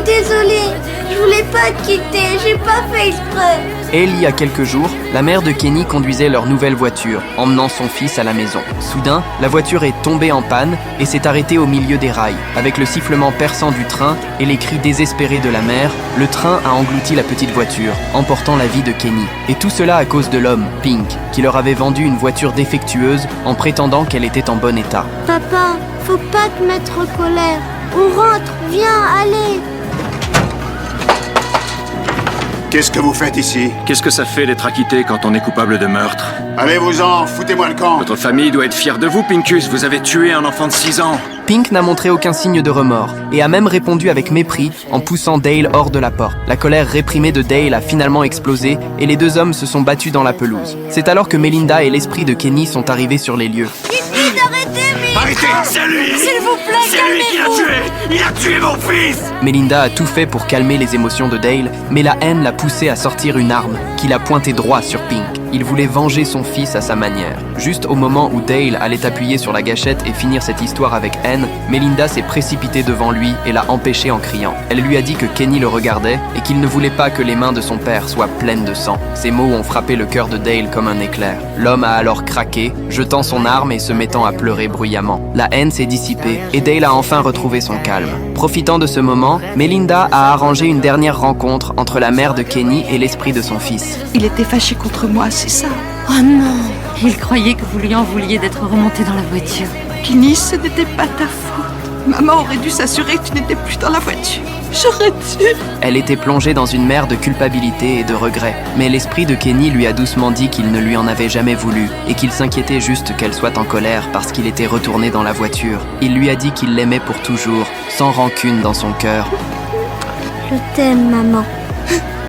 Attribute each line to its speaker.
Speaker 1: Désolée, je voulais pas te quitter, j'ai pas fait exprès.
Speaker 2: Et il y a quelques jours, la mère de Kenny conduisait leur nouvelle voiture, emmenant son fils à la maison. Soudain, la voiture est tombée en panne et s'est arrêtée au milieu des rails. Avec le sifflement perçant du train et les cris désespérés de la mère, le train a englouti la petite voiture, emportant la vie de Kenny. Et tout cela à cause de l'homme, Pink, qui leur avait vendu une voiture défectueuse en prétendant qu'elle était en bon état.
Speaker 1: Papa, faut pas te mettre en colère. On rentre, viens, allez.
Speaker 3: Qu'est-ce que vous faites ici?
Speaker 4: Qu'est-ce que ça fait d'être acquitté quand on est coupable de meurtre?
Speaker 3: Allez-vous-en, foutez-moi le camp.
Speaker 4: Votre famille doit être fière de vous, Pinkus. Vous avez tué un enfant de 6 ans.
Speaker 2: Pink n'a montré aucun signe de remords et a même répondu avec mépris en poussant Dale hors de la porte. La colère réprimée de Dale a finalement explosé et les deux hommes se sont battus dans la pelouse. C'est alors que Melinda et l'esprit de Kenny sont arrivés sur les lieux.
Speaker 1: Dites d'arrêter, mais...
Speaker 4: Arrêtez! C'est lui!
Speaker 1: S'il vous plaît,
Speaker 4: C'est lui qui l'a tué! Il a tué mon fils!
Speaker 2: Melinda a tout fait pour calmer les émotions de Dale, mais la haine l'a poussé à sortir une arme qu'il a pointée droit sur Pink. Il voulait venger son fils à sa manière. Juste au moment où Dale allait appuyer sur la gâchette et finir cette histoire avec haine, Melinda s'est précipitée devant lui et l'a empêché en criant. Elle lui a dit que Kenny le regardait et qu'il ne voulait pas que les mains de son père soient pleines de sang. Ces mots ont frappé le cœur de Dale comme un éclair. L'homme a alors craqué, jetant son arme et se mettant à pleurer bruyamment. La haine s'est dissipée et Dale a enfin retrouvé son calme. Profitant de ce moment, Melinda a arrangé une dernière rencontre entre la mère de Kenny et l'esprit de son fils.
Speaker 5: Il était fâché contre moi, c'est ça.
Speaker 6: Oh non! Il croyait que vous lui en vouliez d'être remonté dans la voiture.
Speaker 5: Kenny, ce n'était pas ta faute. Maman aurait dû s'assurer que tu n'étais plus dans la voiture. J'aurais dû.
Speaker 2: Elle était plongée dans une mer de culpabilité et de regret. Mais l'esprit de Kenny lui a doucement dit qu'il ne lui en avait jamais voulu et qu'il s'inquiétait juste qu'elle soit en colère parce qu'il était retourné dans la voiture. Il lui a dit qu'il l'aimait pour toujours, sans rancune dans son cœur.
Speaker 1: Je t'aime, maman.